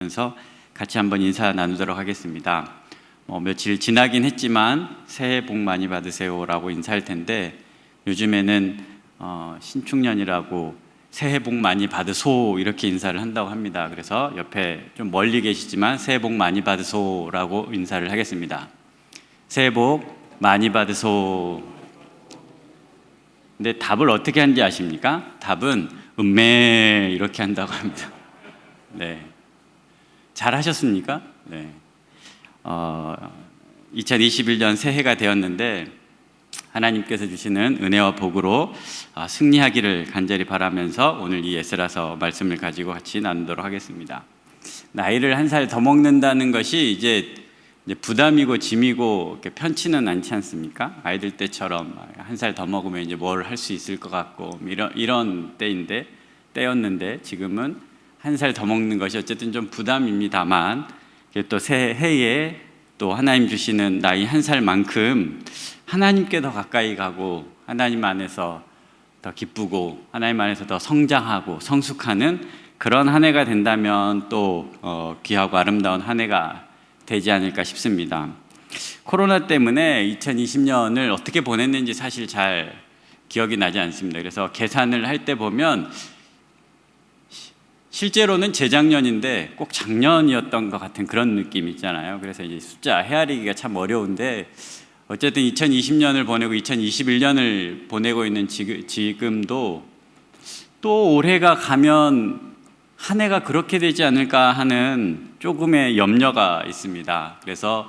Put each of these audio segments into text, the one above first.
하면서 같이 한번 인사 나누도록 하겠습니다. 며칠 지나긴 했지만 새해 복 많이 받으세요라고 인사할 텐데 요즘에는 신축년이라고 새해 복 많이 받으소 이렇게 인사를 한다고 합니다. 그래서 옆에 좀 멀리 계시지만 새해 복 많이 받으소라고 인사를 하겠습니다. 새해 복 많이 받으소. 근데 답을 어떻게 하는지 아십니까? 답은 음메 이렇게 한다고 합니다. 네, 잘 하셨습니까? 네. 2021년 새해가 되었는데 하나님께서 주시는 은혜와 복으로 승리하기를 간절히 바라면서 오늘 이 에스라서 말씀을 가지고 같이 나누도록 하겠습니다. 나이를 한 살 더 먹는다는 것이 이제 부담이고 짐이고 편치는 않지 않습니까? 아이들 때처럼 한 살 더 먹으면 이제 뭘 할 수 있을 것 같고 이런 때였는데 지금은 한 살 더 먹는 것이 어쨌든 좀 부담입니다만 또 새해에 또 하나님 주시는 나이 한 살만큼 하나님께 더 가까이 가고 하나님 안에서 더 기쁘고 하나님 안에서 더 성장하고 성숙하는 그런 한 해가 된다면 또 귀하고 아름다운 한 해가 되지 않을까 싶습니다. 코로나 때문에 2020년을 어떻게 보냈는지 사실 잘 기억이 나지 않습니다. 그래서 계산을 할 때 보면 실제로는 재작년인데 꼭 작년이었던 것 같은 그런 느낌 있잖아요. 그래서 이제 숫자 헤아리기가 참 어려운데 어쨌든 2020년을 보내고 2021년을 보내고 있는 지금도 또 올해가 가면 한 해가 그렇게 되지 않을까 하는 조금의 염려가 있습니다. 그래서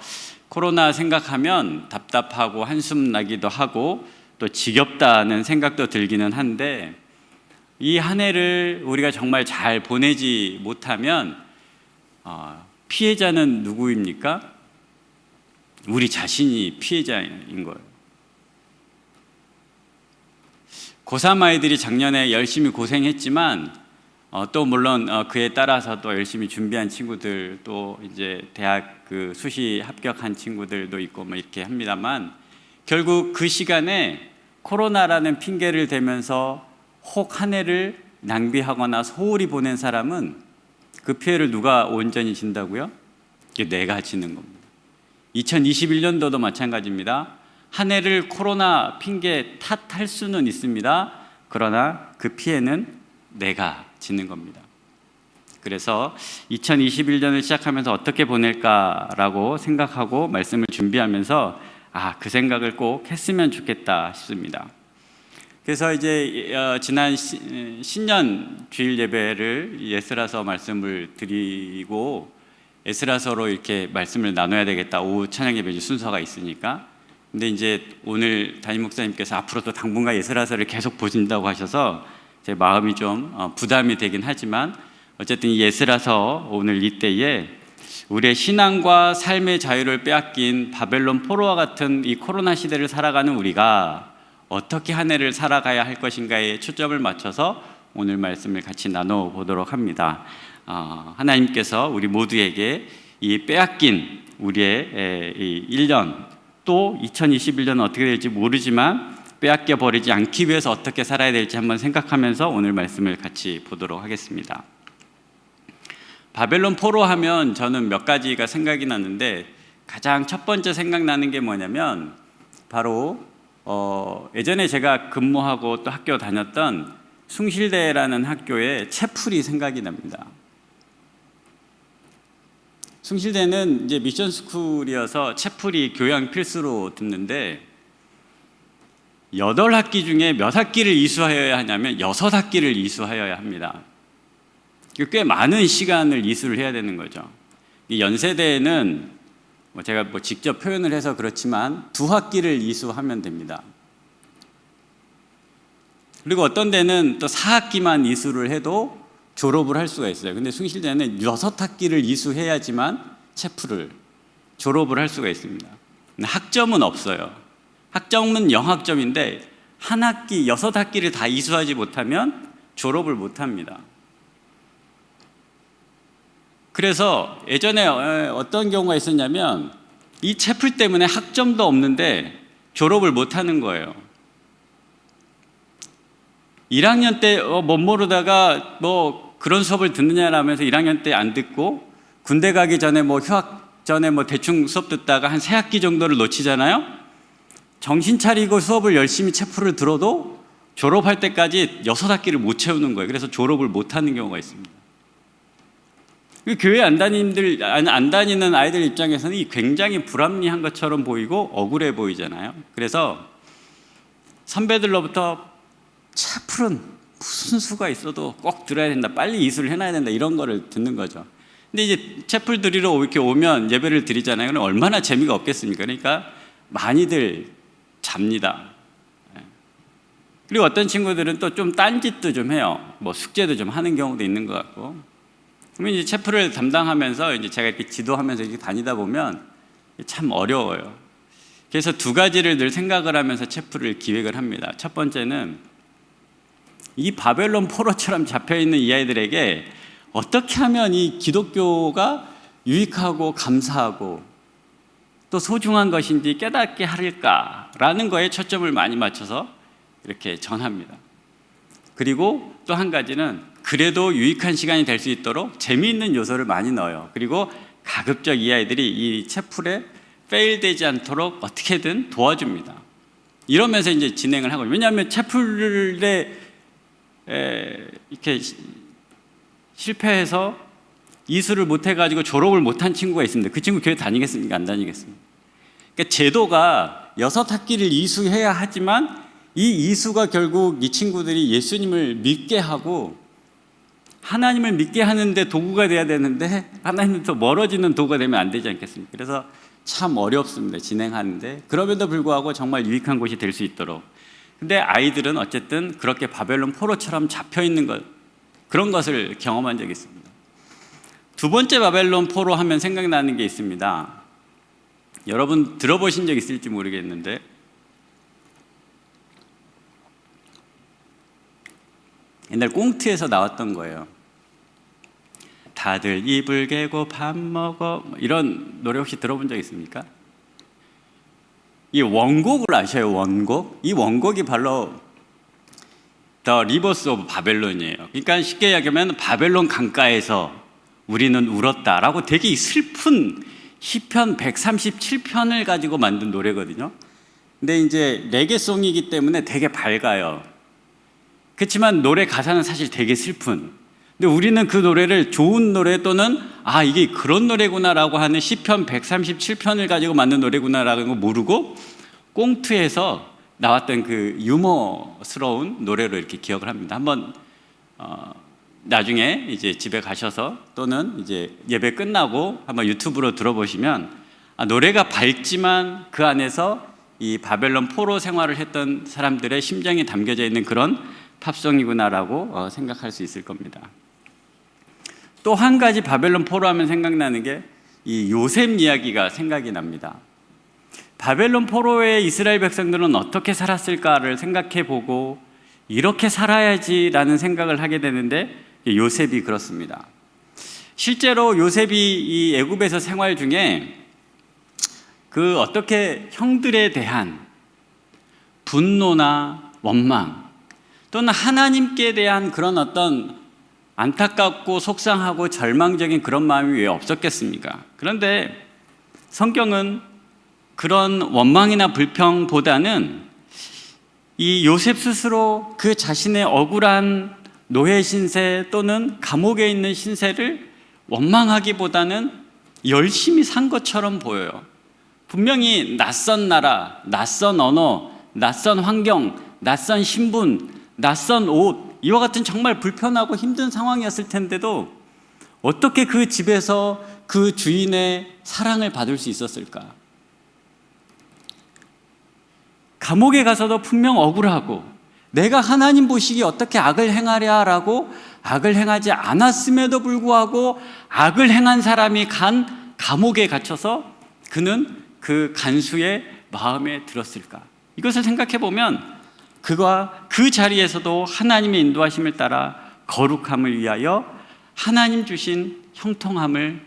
코로나 생각하면 답답하고 한숨 나기도 하고 또 지겹다는 생각도 들기는 한데 이 한 해를 우리가 정말 잘 보내지 못하면 피해자는 누구입니까? 우리 자신이 피해자인 거예요. 고3 아이들이 작년에 열심히 고생했지만 또 물론 그에 따라서 또 열심히 준비한 친구들 또 이제 대학 수시 합격한 친구들도 있고 이렇게 합니다만 결국 그 시간에 코로나라는 핑계를 대면서 혹 한 해를 낭비하거나 소홀히 보낸 사람은 그 피해를 누가 온전히 진다고요? 이게 내가 지는 겁니다. 2021년도도 마찬가지입니다. 한 해를 코로나 핑계 탓할 수는 있습니다. 그러나 그 피해는 내가 지는 겁니다. 그래서 2021년을 시작하면서 어떻게 보낼까라고 생각하고 말씀을 준비하면서 그 생각을 꼭 했으면 좋겠다 싶습니다. 그래서 이제 지난 신년 주일 예배를 에스라서 말씀을 드리고 에스라서로 이렇게 말씀을 나눠야 되겠다. 오후 찬양 예배 순서가 있으니까. 근데 이제 오늘 담임 목사님께서 앞으로도 당분간 에스라서를 계속 보신다고 하셔서 제 마음이 좀 부담이 되긴 하지만 어쨌든 이 에스라서 오늘 이때에 우리의 신앙과 삶의 자유를 빼앗긴 바벨론 포로와 같은 이 코로나 시대를 살아가는 우리가 어떻게 한 해를 살아가야 할 것인가에 초점을 맞춰서 오늘 말씀을 같이 나눠보도록 합니다. 하나님께서 우리 모두에게 이 빼앗긴 우리의 이 1년 또 2021년은 어떻게 될지 모르지만 빼앗겨 버리지 않기 위해서 어떻게 살아야 될지 한번 생각하면서 오늘 말씀을 같이 보도록 하겠습니다. 바벨론 포로 하면 저는 몇 가지가 생각이 나는데 가장 첫 번째 생각나는 게 뭐냐면 바로 예전에 제가 근무하고 또 학교 다녔던 숭실대라는 학교의 채플이 생각이 납니다. 숭실대는 이제 미션 스쿨이어서 채플이 교양 필수로 듣는데 8학기 중에 몇 학기를 이수하여야 하냐면 6학기를 이수하여야 합니다. 꽤 많은 시간을 이수를 해야 되는 거죠. 이 연세대에는 제가 직접 표현을 해서 그렇지만 2학기를 이수하면 됩니다. 그리고 어떤 데는 또 4학기만 이수를 해도 졸업을 할 수가 있어요. 근데 숭실대는 6학기를 이수해야지만 채플을 졸업을 할 수가 있습니다. 학점은 없어요. 학점은 영학점인데 한 학기, 6학기를 다 이수하지 못하면 졸업을 못합니다. 그래서 예전에 어떤 경우가 있었냐면 이 채플 때문에 학점도 없는데 졸업을 못하는 거예요. 1학년 때 못 모르다가 그런 수업을 듣느냐라면서 1학년 때 안 듣고 군대 가기 전에 휴학 전에 대충 수업 듣다가 한 3학기 정도를 놓치잖아요. 정신 차리고 수업을 열심히 체프를 들어도 졸업할 때까지 6학기를 못 채우는 거예요. 그래서 졸업을 못 하는 경우가 있습니다. 교회 안 다니는 아이들 입장에서는 굉장히 불합리한 것처럼 보이고 억울해 보이잖아요. 그래서 선배들로부터 체풀은 무슨 수가 있어도 꼭 들어야 된다, 빨리 이수를 해놔야 된다, 이런 거를 듣는 거죠. 근데 이제 체풀 드리러 이렇게 오면 예배를 드리잖아요. 그럼 얼마나 재미가 없겠습니까? 그러니까 많이들 잡니다. 그리고 어떤 친구들은 또 좀 딴짓도 좀 해요. 숙제도 좀 하는 경우도 있는 것 같고. 그러면 이제 체프를 담당하면서 이제 제가 이렇게 지도하면서 이렇게 다니다 보면 참 어려워요. 그래서 2가지를 늘 생각을 하면서 체프를 기획을 합니다. 첫 번째는 이 바벨론 포로처럼 잡혀있는 이 아이들에게 어떻게 하면 이 기독교가 유익하고 감사하고 또 소중한 것인지 깨닫게 할까라는 거에 초점을 많이 맞춰서 이렇게 전합니다. 그리고 또 한 가지는 그래도 유익한 시간이 될 수 있도록 재미있는 요소를 많이 넣어요. 그리고 가급적 이 아이들이 이 체풀에 페일되지 않도록 어떻게든 도와줍니다. 이러면서 이제 진행을 하고, 왜냐하면 체풀에 이렇게 실패해서 이수를 못해가지고 졸업을 못한 친구가 있습니다. 그 친구 교회 다니겠습니까? 안 다니겠습니까? 그러니까 제도가 6학기를 이수해야 하지만 이 이수가 결국 이 친구들이 예수님을 믿게 하고 하나님을 믿게 하는데 도구가 돼야 되는데 하나님부터 멀어지는 도구가 되면 안 되지 않겠습니까? 그래서 참 어렵습니다, 진행하는데. 그럼에도 불구하고 정말 유익한 곳이 될 수 있도록. 근데 아이들은 어쨌든 그렇게 바벨론 포로처럼 잡혀있는 것, 그런 것을 경험한 적이 있습니다. 2번째 바벨론 포로 하면 생각나는 게 있습니다. 여러분 들어보신 적 있을지 모르겠는데 옛날 꽁트에서 나왔던 거예요. 다들 이불 개고 밥 먹어, 이런 노래 혹시 들어본 적 있습니까? 이 원곡을 아셔요? 원곡? 이 원곡이 바로 The Rivers of Babylon이에요. 그러니까 쉽게 이야기하면 바벨론 강가에서 우리는 울었다라고 되게 슬픈 시편 137편을 가지고 만든 노래거든요. 근데 이제 레게송이기 때문에 되게 밝아요. 그렇지만 노래 가사는 사실 되게 슬픈. 근데 우리는 그 노래를 좋은 노래 또는 이게 그런 노래구나라고 하는 시편 137편을 가지고 만든 노래구나라는 거 모르고 꽁트에서 나왔던 그 유머스러운 노래로 이렇게 기억을 합니다. 한번 나중에 이제 집에 가셔서 또는 이제 예배 끝나고 한번 유튜브로 들어보시면 노래가 밝지만 그 안에서 이 바벨론 포로 생활을 했던 사람들의 심정이 담겨져 있는 그런 팝송이구나라고 생각할 수 있을 겁니다. 또 한 가지 바벨론 포로 하면 생각나는 게 이 요셉 이야기가 생각이 납니다. 바벨론 포로의 이스라엘 백성들은 어떻게 살았을까를 생각해 보고 이렇게 살아야지라는 생각을 하게 되는데 요셉이 그렇습니다. 실제로 요셉이 이 애굽에서 생활 중에 그 어떻게 형들에 대한 분노나 원망 또는 하나님께 대한 그런 어떤 안타깝고 속상하고 절망적인 그런 마음이 왜 없었겠습니까? 그런데 성경은 그런 원망이나 불평보다는 이 요셉 스스로 그 자신의 억울한 노예 신세 또는 감옥에 있는 신세를 원망하기보다는 열심히 산 것처럼 보여요. 분명히 낯선 나라, 낯선 언어, 낯선 환경, 낯선 신분, 낯선 옷, 이와 같은 정말 불편하고 힘든 상황이었을 텐데도 어떻게 그 집에서 그 주인의 사랑을 받을 수 있었을까? 감옥에 가서도 분명 억울하고 내가 하나님 보시기에 어떻게 악을 행하랴라고 악을 행하지 않았음에도 불구하고 악을 행한 사람이 간 감옥에 갇혀서 그는 그 간수의 마음에 들었을까? 이것을 생각해 보면 그가 그 자리에서도 하나님의 인도하심을 따라 거룩함을 위하여 하나님 주신 형통함을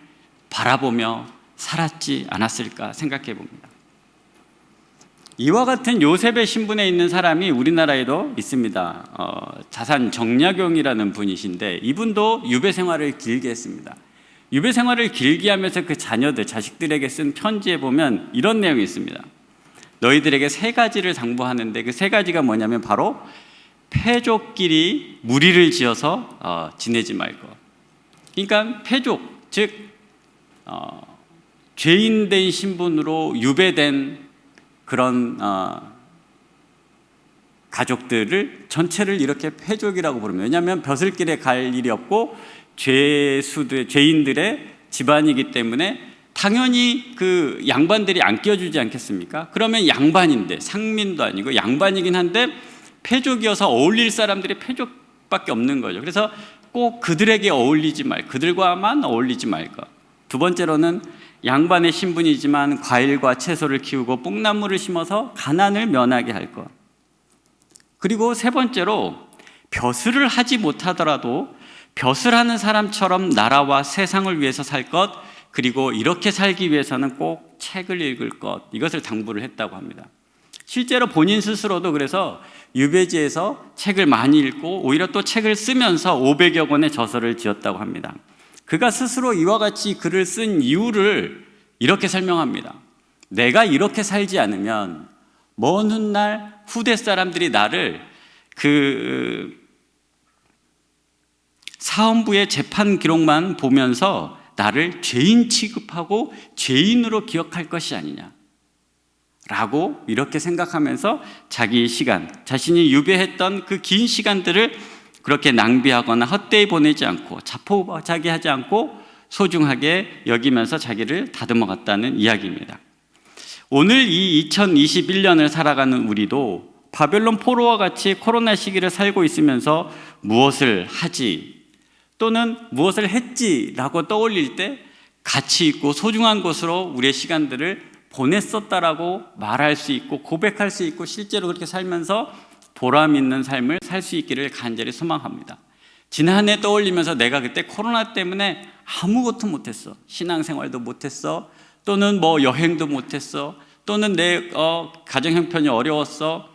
바라보며 살았지 않았을까 생각해 봅니다. 이와 같은 요셉의 신분에 있는 사람이 우리나라에도 있습니다. 자산 정약용이라는 분이신데 이분도 유배 생활을 길게 했습니다. 유배 생활을 길게 하면서 그 자식들에게 쓴 편지에 보면 이런 내용이 있습니다. 너희들에게 세 가지를 당부하는데 그 세 가지가 뭐냐면 바로 패족끼리 무리를 지어서 지내지 말 것. 그러니까 패족, 즉 죄인된 신분으로 유배된 그런 가족들을 전체를 이렇게 패족이라고 부릅니다. 왜냐하면 벼슬길에 갈 일이 없고 죄인들의 집안이기 때문에 당연히 그 양반들이 안 껴주지 않겠습니까? 그러면 양반인데, 상민도 아니고 양반이긴 한데 패족이어서 어울릴 사람들이 패족밖에 없는 거죠. 그래서 꼭 그들에게 그들과만 어울리지 말 것. 두 번째로는 양반의 신분이지만 과일과 채소를 키우고 뽕나무를 심어서 가난을 면하게 할 것. 그리고 세 번째로 벼슬을 하지 못하더라도 벼슬하는 사람처럼 나라와 세상을 위해서 살 것, 그리고 이렇게 살기 위해서는 꼭 책을 읽을 것, 이것을 당부를 했다고 합니다. 실제로 본인 스스로도 그래서 유배지에서 책을 많이 읽고 오히려 또 책을 쓰면서 500여 권의 저서를 지었다고 합니다. 그가 스스로 이와 같이 글을 쓴 이유를 이렇게 설명합니다. 내가 이렇게 살지 않으면 먼 훗날 후대 사람들이 나를 그 사헌부의 재판 기록만 보면서 나를 죄인 취급하고 죄인으로 기억할 것이 아니냐 라고 이렇게 생각하면서 자기의 시간, 자신이 유배했던 그 긴 시간들을 그렇게 낭비하거나 헛되이 보내지 않고 자포자기하지 않고 소중하게 여기면서 자기를 다듬어갔다는 이야기입니다. 오늘 이 2021년을 살아가는 우리도 바벨론 포로와 같이 코로나 시기를 살고 있으면서 무엇을 하지 또는 무엇을 했지라고 떠올릴 때 가치 있고 소중한 것으로 우리의 시간들을 보냈었다라고 말할 수 있고 고백할 수 있고 실제로 그렇게 살면서 보람 있는 삶을 살 수 있기를 간절히 소망합니다. 지난 해 떠올리면서 내가 그때 코로나 때문에 아무것도 못했어, 신앙생활도 못했어, 또는 뭐 여행도 못했어, 또는 내 가정 형편이 어려웠어,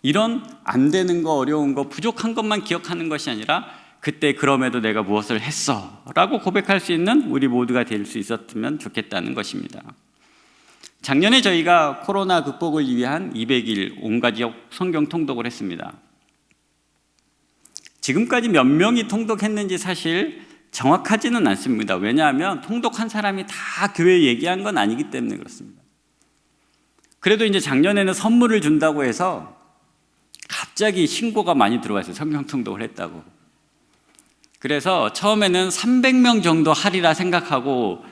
이런 안 되는 거, 어려운 거, 부족한 것만 기억하는 것이 아니라 그때 그럼에도 내가 무엇을 했어 라고 고백할 수 있는 우리 모두가 될 수 있었으면 좋겠다는 것입니다. 작년에 저희가 코로나 극복을 위한 200일 온가족 성경 통독을 했습니다. 지금까지 몇 명이 통독했는지 사실 정확하지는 않습니다. 왜냐하면 통독한 사람이 다 교회에 얘기한 건 아니기 때문에 그렇습니다. 그래도 이제 작년에는 선물을 준다고 해서 갑자기 신고가 많이 들어왔어요. 성경 통독을 했다고. 그래서 처음에는 300명 정도 하리라 생각하고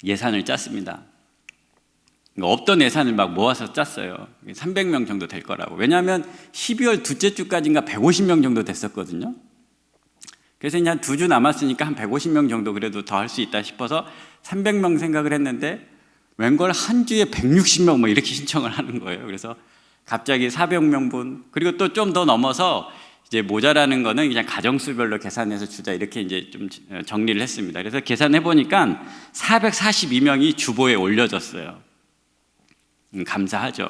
예산을 짰습니다. 없던 예산을 막 모아서 짰어요. 300명 정도 될 거라고. 왜냐하면 12월 둘째 주까지인가 150명 정도 됐었거든요. 그래서 이제 한 2주 남았으니까 한 150명 정도 그래도 더 할 수 있다 싶어서 300명 생각을 했는데 웬걸 한 주에 160명 뭐 이렇게 신청을 하는 거예요. 그래서 갑자기 400명분, 그리고 또 좀 더 넘어서 이제 모자라는 거는 그냥 가정수별로 계산해서 주자 이렇게 이제 좀 정리를 했습니다. 그래서 계산해 보니까 442명이 주보에 올려졌어요. 감사하죠.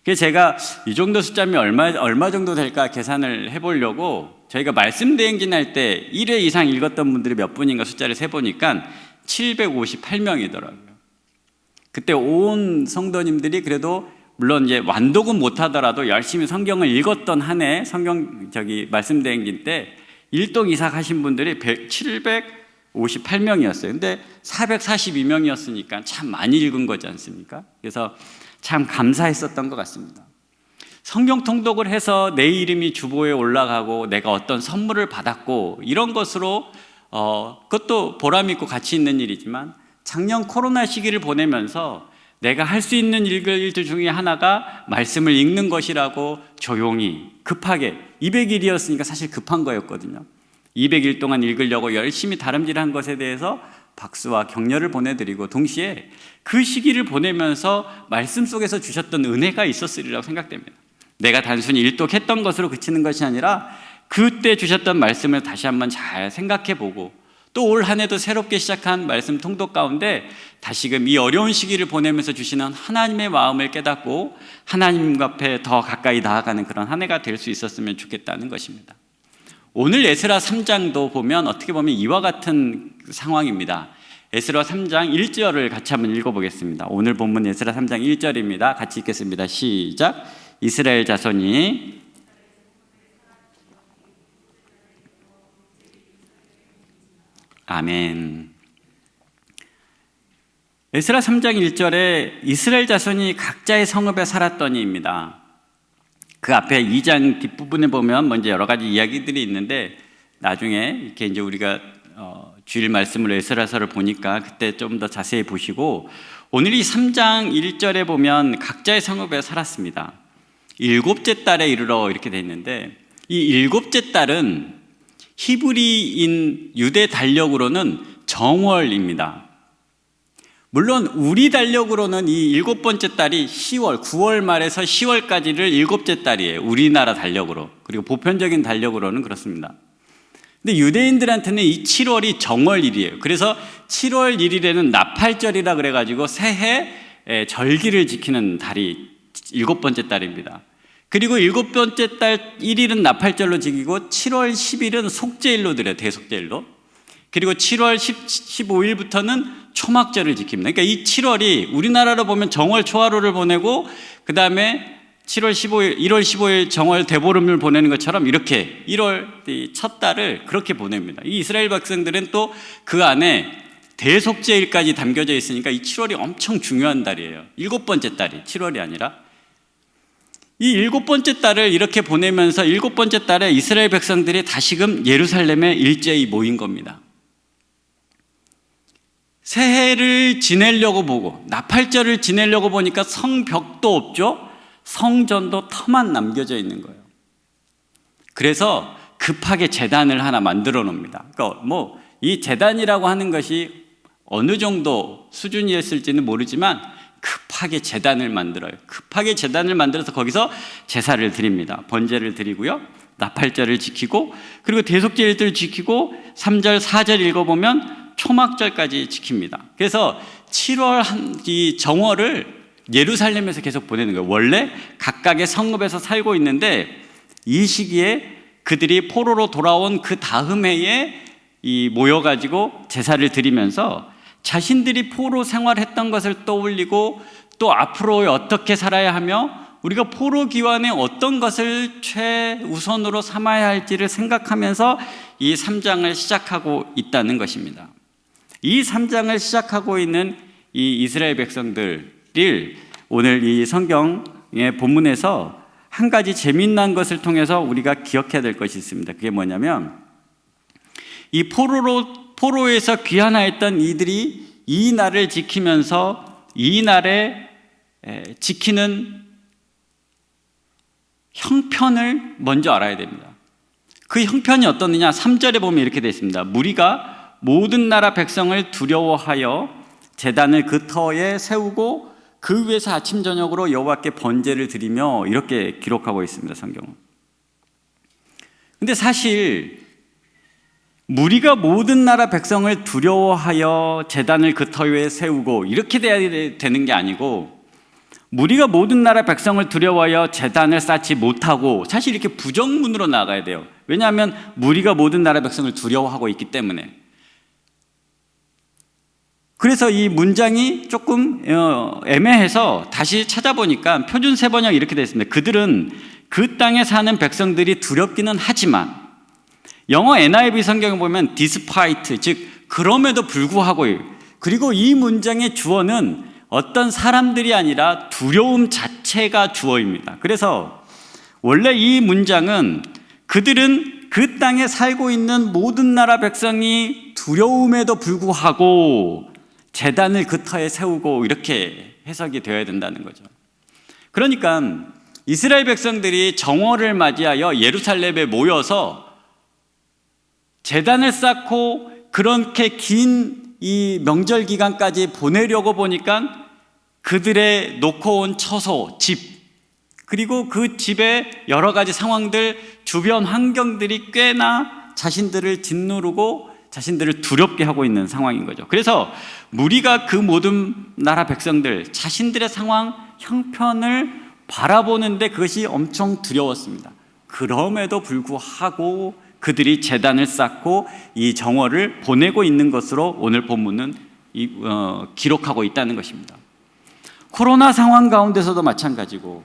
그래서 제가 이 정도 숫자면 얼마 정도 될까 계산을 해보려고 저희가 말씀 대행진 할 때 1회 이상 읽었던 분들이 몇 분인가 숫자를 세보니까 758명이더라고요. 그때 온 성도님들이 그래도 물론 이제 완독은 못하더라도 열심히 성경을 읽었던 한 해 말씀 대행진 때 일동 이삭 하신 분들이 758명이었어요. 근데 442명이었으니까 참 많이 읽은 거지 않습니까? 그래서 참 감사했었던 것 같습니다. 성경 통독을 해서 내 이름이 주보에 올라가고 내가 어떤 선물을 받았고 이런 것으로 그것도 보람 있고 가치 있는 일이지만 작년 코로나 시기를 보내면서 내가 할 수 있는 일들 중에 하나가 말씀을 읽는 것이라고 조용히 급하게 200일이었으니까 사실 급한 거였거든요. 200일 동안 읽으려고 열심히 다름질한 것에 대해서 박수와 격려를 보내드리고 동시에 그 시기를 보내면서 말씀 속에서 주셨던 은혜가 있었으리라고 생각됩니다. 내가 단순히 일독했던 것으로 그치는 것이 아니라 그때 주셨던 말씀을 다시 한번 잘 생각해보고 또 올 한 해도 새롭게 시작한 말씀 통독 가운데 다시금 이 어려운 시기를 보내면서 주시는 하나님의 마음을 깨닫고 하나님 앞에 더 가까이 나아가는 그런 한 해가 될 수 있었으면 좋겠다는 것입니다. 오늘 에스라 3장도 보면 어떻게 보면 이와 같은 상황입니다. 에스라 3장 1절을 같이 한번 읽어보겠습니다. 오늘 본문 에스라 3장 1절입니다. 같이 읽겠습니다. 시작. 이스라엘 자손이 아멘. 에스라 3장 1절에 이스라엘 자손이 각자의 성읍에 살았더니입니다. 그 앞에 2장 뒷부분에 보면 먼저 여러 가지 이야기들이 있는데 나중에 이렇게 이제 우리가 주일 말씀으로 에스라서를 보니까 그때 좀 더 자세히 보시고, 오늘 이 3장 1절에 보면 각자의 성읍에 살았습니다. 일곱째 달에 이르러 이렇게 돼 있는데, 이 일곱째 달은 히브리인 유대 달력으로는 정월입니다. 물론 우리 달력으로는 이 일곱 번째 달이 10월, 9월 말에서 10월까지를 일곱째 달이에요. 우리나라 달력으로. 그리고 보편적인 달력으로는 그렇습니다. 근데 유대인들한테는 이 7월이 정월일이에요. 그래서 7월 1일에는 나팔절이라 그래가지고 새해 절기를 지키는 달이 일곱 번째 달입니다. 그리고 일곱 번째 달 1일은 나팔절로 지키고 7월 10일은 속죄일로 드려요. 대속죄일로. 그리고 7월 15일부터는 초막절을 지킵니다. 그러니까 이 7월이 우리나라로 보면 정월 초하루를 보내고 그 다음에 7월 15일, 1월 15일 정월 대보름을 보내는 것처럼 이렇게 1월 첫 달을 그렇게 보냅니다. 이 이스라엘 백성들은 또 그 안에 대속죄일까지 담겨져 있으니까 이 7월이 엄청 중요한 달이에요. 일곱 번째 달이 7월이 아니라. 이 일곱 번째 달을 이렇게 보내면서 일곱 번째 달에 이스라엘 백성들이 다시금 예루살렘에 일제히 모인 겁니다. 새해를 지내려고 보고 나팔절을 지내려고 보니까 성벽도 없죠. 성전도 터만 남겨져 있는 거예요. 그래서 급하게 제단을 하나 만들어 놓습니다. 그러니까 이 제단이라고 하는 것이 어느 정도 수준이었을지는 모르지만 급하게 제단을 만들어요. 급하게 제단을 만들어서 거기서 제사를 드립니다. 번제를 드리고요, 나팔절을 지키고, 그리고 대속죄일들을 지키고 3절 4절 읽어보면 초막절까지 지킵니다. 그래서 7월 이 정월을 예루살렘에서 계속 보내는 거예요. 원래 각각의 성읍에서 살고 있는데 이 시기에 그들이 포로로 돌아온 그 다음 해에 모여가지고 제사를 드리면서 자신들이 포로 생활했던 것을 떠올리고 또 앞으로 어떻게 살아야 하며 우리가 포로 기간에 어떤 것을 최우선으로 삼아야 할지를 생각하면서 이 3장을 시작하고 있다는 것입니다. 이 3장을 시작하고 있는 이 이스라엘 백성들을 오늘 이 성경의 본문에서 한 가지 재미난 것을 통해서 우리가 기억해야 될 것이 있습니다. 그게 뭐냐면 이 포로에서 귀환하였던 이들이 이 날을 지키면서 이 날에 지키는 형편을 먼저 알아야 됩니다. 그 형편이 어떻느냐? 3절에 보면 이렇게 되어 있습니다. 무리가 모든 나라 백성을 두려워하여 제단을 그 터에 세우고 그 위에서 아침 저녁으로 여호와께 번제를 드리며, 이렇게 기록하고 있습니다. 성경은. 근데 사실 무리가 모든 나라 백성을 두려워하여 제단을 그 터 위에 세우고 이렇게 돼야 되는 게 아니고, 무리가 모든 나라 백성을 두려워하여 제단을 쌓지 못하고, 사실 이렇게 부정문으로 나가야 돼요. 왜냐하면 무리가 모든 나라 백성을 두려워하고 있기 때문에. 그래서 이 문장이 조금 애매해서 다시 찾아보니까 표준 세번역 이렇게 되어 있습니다. 그들은 그 땅에 사는 백성들이 두렵기는 하지만, 영어 NIV 성경을 보면 despite, 즉 그럼에도 불구하고, 그리고 이 문장의 주어는 어떤 사람들이 아니라 두려움 자체가 주어입니다. 그래서 원래 이 문장은 그들은 그 땅에 살고 있는 모든 나라 백성이 두려움에도 불구하고 제단을 그 터에 세우고, 이렇게 해석이 되어야 된다는 거죠. 그러니까 이스라엘 백성들이 정월을 맞이하여 예루살렘에 모여서 제단을 쌓고 그렇게 긴 이 명절 기간까지 보내려고 보니까 그들의 놓고 온 처소, 집, 그리고 그 집의 여러 가지 상황들, 주변 환경들이 꽤나 자신들을 짓누르고 자신들을 두렵게 하고 있는 상황인 거죠. 그래서 무리가 그 모든 나라 백성들, 자신들의 상황, 형편을 바라보는데 그것이 엄청 두려웠습니다. 그럼에도 불구하고 그들이 제단을 쌓고 이 정월을 보내고 있는 것으로 오늘 본문은 기록하고 있다는 것입니다. 코로나 상황 가운데서도 마찬가지고,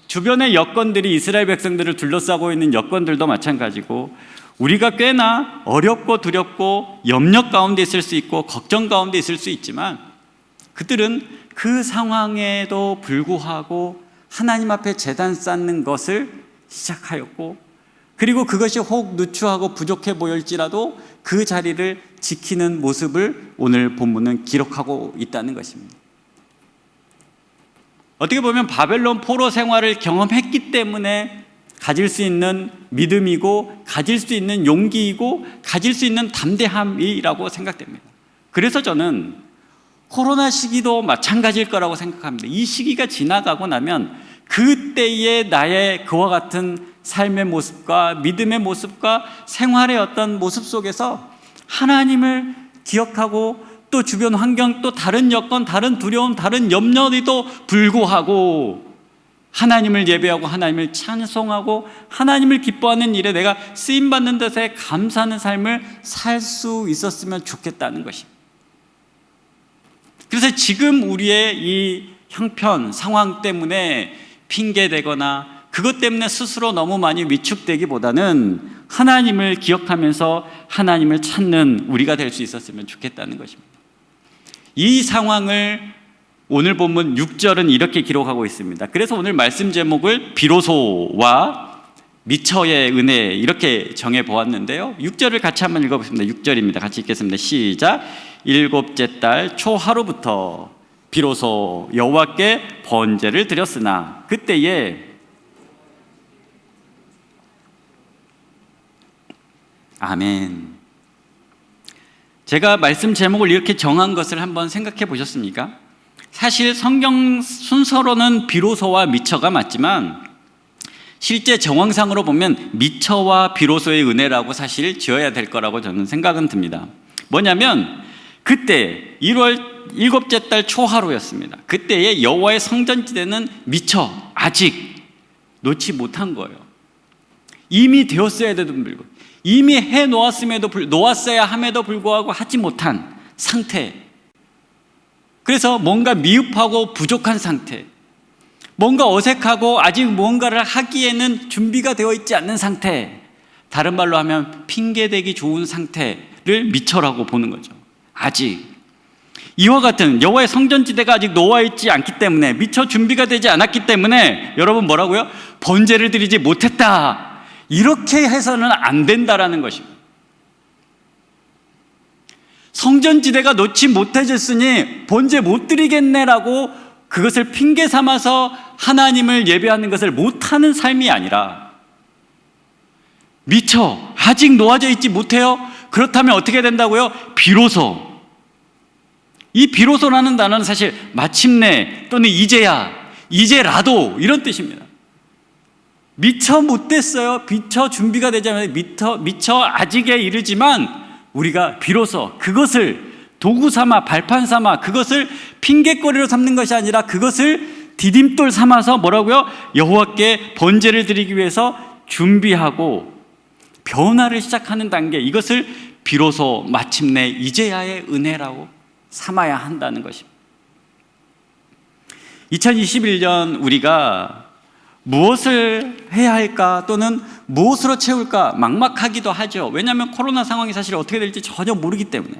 주변의 여건들이 이스라엘 백성들을 둘러싸고 있는 여건들도 마찬가지고, 우리가 꽤나 어렵고 두렵고 염려 가운데 있을 수 있고 걱정 가운데 있을 수 있지만, 그들은 그 상황에도 불구하고 하나님 앞에 제단 쌓는 것을 시작하였고, 그리고 그것이 혹 누추하고 부족해 보일지라도 그 자리를 지키는 모습을 오늘 본문은 기록하고 있다는 것입니다. 어떻게 보면 바벨론 포로 생활을 경험했기 때문에 가질 수 있는 믿음이고, 가질 수 있는 용기이고, 가질 수 있는 담대함이라고 생각됩니다. 그래서 저는 코로나 시기도 마찬가지일 거라고 생각합니다. 이 시기가 지나가고 나면 그때의 나의 그와 같은 삶의 모습과 믿음의 모습과 생활의 어떤 모습 속에서 하나님을 기억하고, 또 주변 환경, 또 다른 여건, 다른 두려움, 다른 염려에도 불구하고 하나님을 예배하고 하나님을 찬송하고 하나님을 기뻐하는 일에 내가 쓰임받는 데서 감사하는 삶을 살 수 있었으면 좋겠다는 것입니다. 그래서 지금 우리의 이 형편, 상황 때문에 핑계대거나 그것 때문에 스스로 너무 많이 위축되기보다는 하나님을 기억하면서 하나님을 찾는 우리가 될 수 있었으면 좋겠다는 것입니다. 이 상황을 오늘 본문 6절은 이렇게 기록하고 있습니다. 그래서 오늘 말씀 제목을 비로소와 미처의 은혜 이렇게 정해보았는데요, 6절을 같이 한번 읽어보겠습니다. 6절입니다. 같이 읽겠습니다. 시작. 일곱째 달 초하루부터 비로소 여호와께 번제를 드렸으나 그때에 아멘. 제가 말씀 제목을 이렇게 정한 것을 한번 생각해 보셨습니까? 사실 성경 순서로는 비로소와 미처가 맞지만 실제 정황상으로 보면 미처와 비로소의 은혜라고 사실 지어야 될 거라고 저는 생각은 듭니다. 뭐냐면 그때 1월 7째 달 초하루였습니다. 그때의 여호와의 성전지대는 미처 아직 놓지 못한 거예요. 이미 되었어야 되도 불구하고, 이미 해 놓았어야 함에도 불구하고 하지 못한 상태. 그래서 뭔가 미흡하고 부족한 상태, 뭔가 어색하고 아직 뭔가를 하기에는 준비가 되어 있지 않는 상태, 다른 말로 하면 핑계대기 좋은 상태를 미처라고 보는 거죠. 아직 이와 같은 여호와의 성전지대가 아직 놓아 있지 않기 때문에, 미처 준비가 되지 않았기 때문에 여러분 뭐라고요? 번제를 드리지 못했다, 이렇게 해서는 안 된다라는 것입니다. 성전지대가 놓지 못해졌으니 번제 못 드리겠네라고 그것을 핑계 삼아서 하나님을 예배하는 것을 못하는 삶이 아니라, 미처 아직 놓아져 있지 못해요? 그렇다면 어떻게 된다고요? 비로소. 이 비로소라는 단어는 사실 마침내 또는 이제야, 이제라도 이런 뜻입니다. 미처 못됐어요. 미처 준비가 되지 않아요. 미처 아직에 이르지만 우리가 비로소 그것을 도구 삼아, 발판 삼아, 그것을 핑계거리로 삼는 것이 아니라 그것을 디딤돌 삼아서 뭐라고요? 여호와께 번제를 드리기 위해서 준비하고 변화를 시작하는 단계, 이것을 비로소 마침내 이제야의 은혜라고 삼아야 한다는 것입니다. 2021년 우리가 무엇을 해야 할까, 또는 무엇으로 채울까 막막하기도 하죠. 왜냐하면 코로나 상황이 사실 어떻게 될지 전혀 모르기 때문에.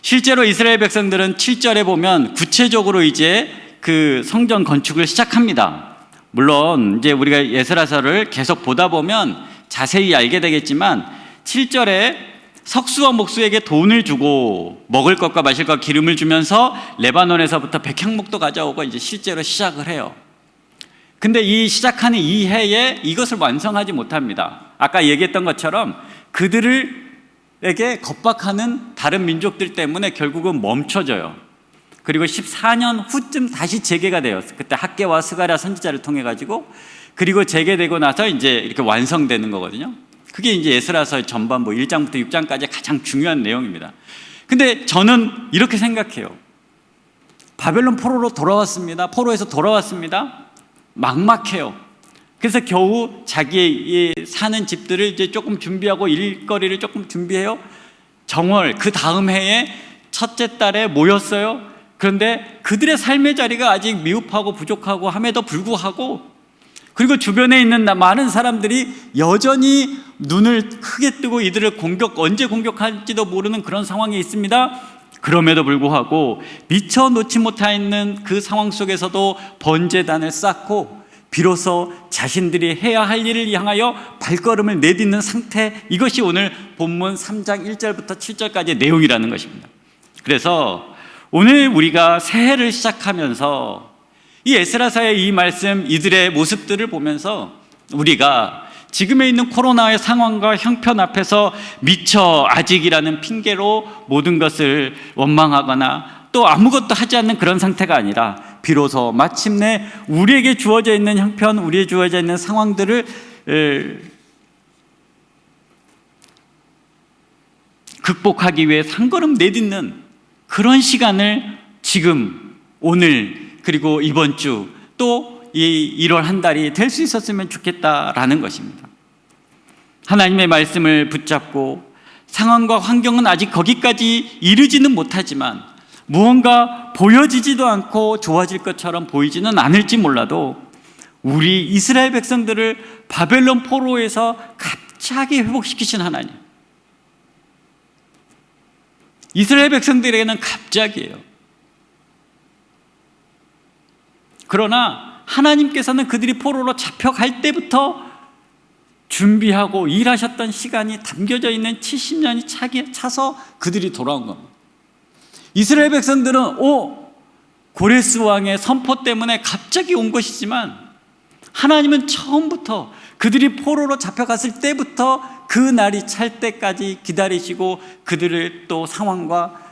실제로 이스라엘 백성들은 7절에 보면 구체적으로 이제 그 성전 건축을 시작합니다. 물론 이제 우리가 에스라서를 계속 보다 보면 자세히 알게 되겠지만 7절에 석수와 목수에게 돈을 주고 먹을 것과 마실 것 기름을 주면서 레바논에서부터 백향목도 가져오고 이제 실제로 시작을 해요. 근데 이 시작하는 이 해에 이것을 완성하지 못합니다. 아까 얘기했던 것처럼 그들에게 겁박하는 다른 민족들 때문에 결국은 멈춰져요. 그리고 14년 후쯤 다시 재개가 돼요. 그때 학개와 스가랴 선지자를 통해 가지고, 그리고 재개되고 나서 이제 이렇게 완성되는 거거든요. 그게 이제 에스라서의 전반부 1장부터 6장까지 가장 중요한 내용입니다. 근데 저는 이렇게 생각해요. 바벨론 포로로 돌아왔습니다. 포로에서 돌아왔습니다. 막막해요. 그래서 겨우 자기의 사는 집들을 이제 조금 준비하고 일거리를 조금 준비해요. 정월 그 다음 해에 첫째 달에 모였어요. 그런데 그들의 삶의 자리가 아직 미흡하고 부족하고 함에도 불구하고, 그리고 주변에 있는 많은 사람들이 여전히 눈을 크게 뜨고 이들을 언제 공격할지도 모르는 그런 상황에 있습니다. 그럼에도 불구하고 미처 놓지 못하는 그 상황 속에서도 번제단을 쌓고 비로소 자신들이 해야 할 일을 향하여 발걸음을 내딛는 상태, 이것이 오늘 본문 3장 1절부터 7절까지의 내용이라는 것입니다. 그래서 오늘 우리가 새해를 시작하면서 이 에스라서의 이 말씀, 이들의 모습들을 보면서 우리가 지금에 있는 코로나의 상황과 형편 앞에서 미처 아직이라는 핑계로 모든 것을 원망하거나 또 아무것도 하지 않는 그런 상태가 아니라 비로소 마침내 우리에게 주어져 있는 형편, 우리에게 주어져 있는 상황들을 극복하기 위해 한 걸음 내딛는 그런 시간을 지금, 오늘, 그리고 이번 주, 또 이 1월 한 달이 될 수 있었으면 좋겠다라는 것입니다. 하나님의 말씀을 붙잡고 상황과 환경은 아직 거기까지 이르지는 못하지만 무언가 보여지지도 않고 좋아질 것처럼 보이지는 않을지 몰라도 우리 이스라엘 백성들을 바벨론 포로에서 갑자기 회복시키신 하나님, 이스라엘 백성들에게는 갑자기예요. 그러나 하나님께서는 그들이 포로로 잡혀갈 때부터 준비하고 일하셨던 시간이 담겨져 있는 70년이 차서 그들이 돌아온 겁니다. 이스라엘 백성들은 고레스 왕의 선포 때문에 갑자기 온 것이지만 하나님은 처음부터 그들이 포로로 잡혀갔을 때부터 그 날이 찰 때까지 기다리시고 그들의 또 상황과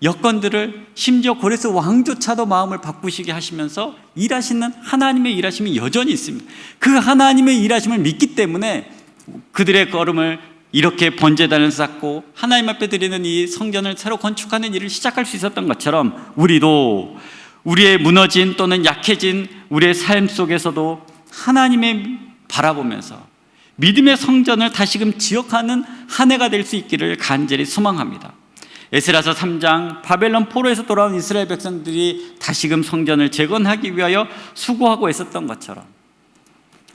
여건들을, 심지어 고레스 왕조차도 마음을 바꾸시게 하시면서 일하시는 하나님의 일하심이 여전히 있습니다. 그 하나님의 일하심을 믿기 때문에 그들의 걸음을 이렇게 번제단을 쌓고 하나님 앞에 드리는 이 성전을 새로 건축하는 일을 시작할 수 있었던 것처럼 우리도 우리의 무너진 또는 약해진 우리의 삶 속에서도 하나님의 바라보면서 믿음의 성전을 다시금 지역하는 한 해가 될 수 있기를 간절히 소망합니다. 에스라서 3장, 바벨론 포로에서 돌아온 이스라엘 백성들이 다시금 성전을 재건하기 위하여 수고하고 있었던 것처럼,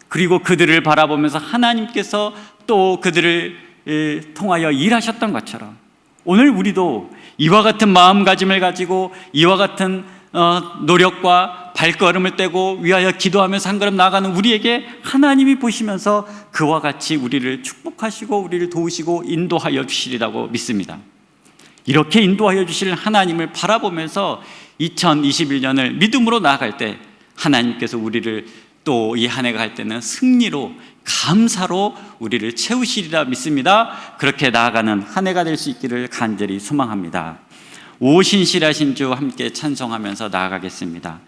그리고 그들을 바라보면서 하나님께서 또 그들을 통하여 일하셨던 것처럼 오늘 우리도 이와 같은 마음가짐을 가지고 이와 같은 노력과 발걸음을 떼고 위하여 기도하면서 한 걸음 나아가는 우리에게 하나님이 보시면서 그와 같이 우리를 축복하시고 우리를 도우시고 인도하여 주시리라고 믿습니다. 이렇게 인도하여 주실 하나님을 바라보면서 2021년을 믿음으로 나아갈 때 하나님께서 우리를 또 이 한 해가 갈 때는 승리로, 감사로 우리를 채우시리라 믿습니다. 그렇게 나아가는 한 해가 될 수 있기를 간절히 소망합니다. 오 신실하신 주 함께 찬송하면서 나아가겠습니다.